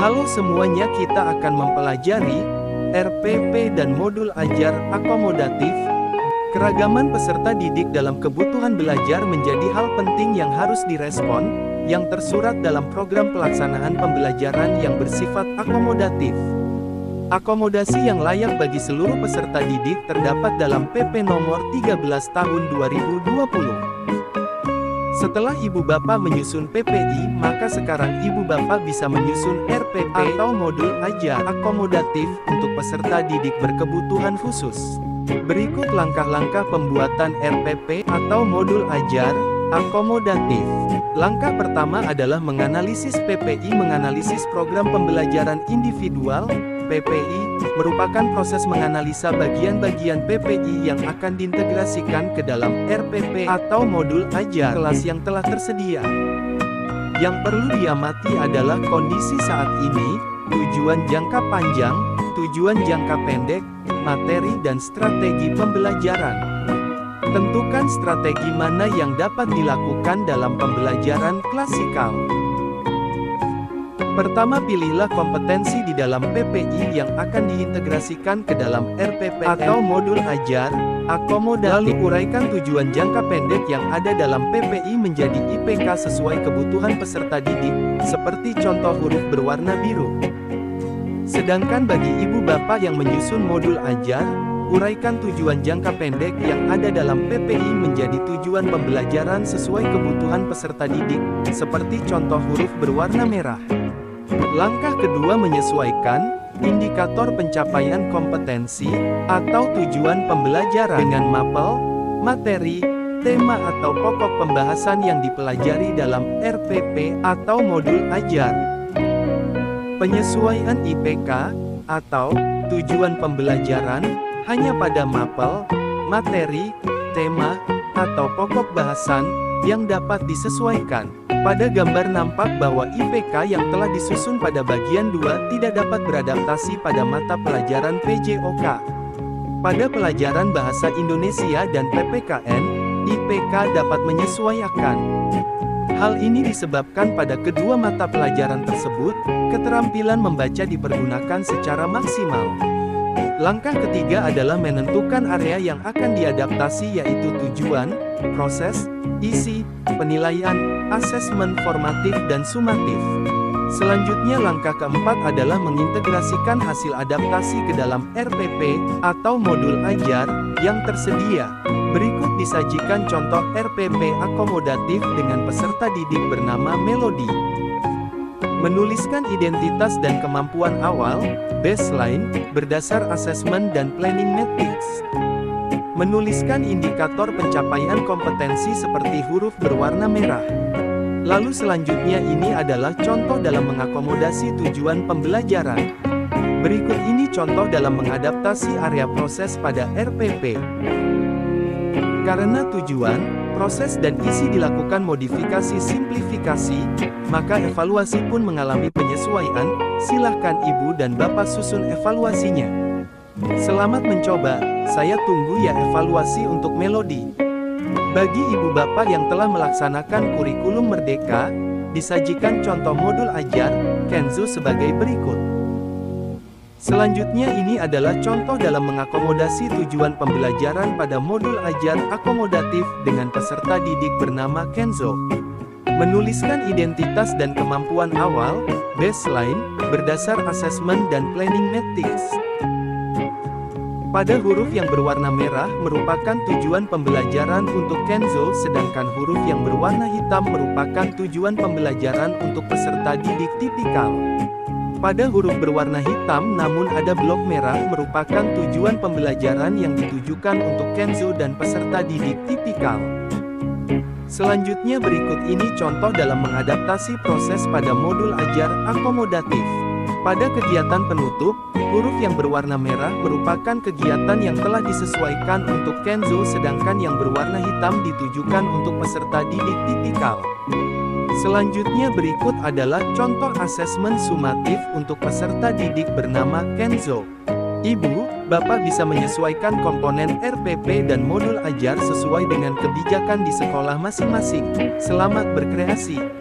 Halo semuanya, kita akan mempelajari RPP dan modul ajar akomodatif. Keragaman peserta didik dalam kebutuhan belajar menjadi hal penting yang harus direspon, yang tersurat dalam program pelaksanaan pembelajaran yang bersifat akomodatif. Akomodasi yang layak bagi seluruh peserta didik terdapat dalam PP nomor 13 tahun 2020. Setelah Ibu Bapak menyusun PPI, maka sekarang Ibu Bapak bisa menyusun RPP atau modul ajar akomodatif untuk peserta didik berkebutuhan khusus. Berikut langkah-langkah pembuatan RPP atau modul ajar akomodatif. Langkah pertama adalah menganalisis PPI. Menganalisis program pembelajaran individual. PPI merupakan proses menganalisa bagian-bagian PPI yang akan diintegrasikan ke dalam RPP atau modul ajar kelas yang telah tersedia. Yang perlu diamati adalah kondisi saat ini, tujuan jangka panjang, tujuan jangka pendek, materi dan strategi pembelajaran. Tentukan strategi mana yang dapat dilakukan dalam pembelajaran klasikal. Pertama, pilihlah kompetensi di dalam PPI yang akan diintegrasikan ke dalam RPP atau modul ajar akomodatif. Lalu uraikan tujuan jangka pendek yang ada dalam PPI menjadi IPK sesuai kebutuhan peserta didik, seperti contoh huruf berwarna biru. Sedangkan bagi Ibu Bapak yang menyusun modul ajar, uraikan tujuan jangka pendek yang ada dalam PPI menjadi tujuan pembelajaran sesuai kebutuhan peserta didik, seperti contoh huruf berwarna merah. Langkah kedua, menyesuaikan indikator pencapaian kompetensi atau tujuan pembelajaran dengan mapel, materi, tema atau pokok pembahasan yang dipelajari dalam RPP atau modul ajar. Penyesuaian IPK atau tujuan pembelajaran hanya pada mapel, materi, tema, atau pokok bahasan yang dapat disesuaikan. Pada gambar nampak bahwa IPK yang telah disusun pada bagian 2 tidak dapat beradaptasi pada mata pelajaran PJOK. Pada pelajaran Bahasa Indonesia dan PPKN, IPK dapat menyesuaikan. Hal ini disebabkan pada kedua mata pelajaran tersebut, keterampilan membaca dipergunakan secara maksimal. Langkah ketiga adalah menentukan area yang akan diadaptasi, yaitu tujuan, proses, isi, penilaian, asesmen formatif dan sumatif. Selanjutnya langkah keempat adalah mengintegrasikan hasil adaptasi ke dalam RPP atau modul ajar yang tersedia. Berikut disajikan contoh RPP akomodatif dengan peserta didik bernama Melody. Menuliskan identitas dan kemampuan awal, baseline, berdasar asesmen dan planning metrics. Menuliskan indikator pencapaian kompetensi seperti huruf berwarna merah. Lalu selanjutnya ini adalah contoh dalam mengakomodasi tujuan pembelajaran. Berikut ini contoh dalam mengadaptasi area proses pada RPP. Karena tujuan, proses dan isi dilakukan modifikasi simplifikasi, maka evaluasi pun mengalami penyesuaian. Silahkan Ibu dan Bapak susun evaluasinya. Selamat mencoba, saya tunggu ya evaluasi untuk Melody. Bagi Ibu Bapak yang telah melaksanakan kurikulum Merdeka, disajikan contoh modul ajar Kenzo sebagai berikut. Selanjutnya ini adalah contoh dalam mengakomodasi tujuan pembelajaran pada modul ajar akomodatif dengan peserta didik bernama Kenzo. Menuliskan identitas dan kemampuan awal, baseline, berdasar asesmen dan planning metrics. Pada huruf yang berwarna merah merupakan tujuan pembelajaran untuk Kenzo, sedangkan huruf yang berwarna hitam merupakan tujuan pembelajaran untuk peserta didik tipikal. Pada huruf berwarna hitam namun ada blok merah merupakan tujuan pembelajaran yang ditujukan untuk Kenzo dan peserta didik tipikal. Selanjutnya berikut ini contoh dalam mengadaptasi proses pada modul ajar akomodatif. Pada kegiatan penutup, huruf yang berwarna merah merupakan kegiatan yang telah disesuaikan untuk Kenzo, sedangkan yang berwarna hitam ditujukan untuk peserta didik tipikal. Selanjutnya berikut adalah contoh asesmen sumatif untuk peserta didik bernama Kenzo. Ibu, Bapak bisa menyesuaikan komponen RPP dan modul ajar sesuai dengan kebijakan di sekolah masing-masing. Selamat berkreasi!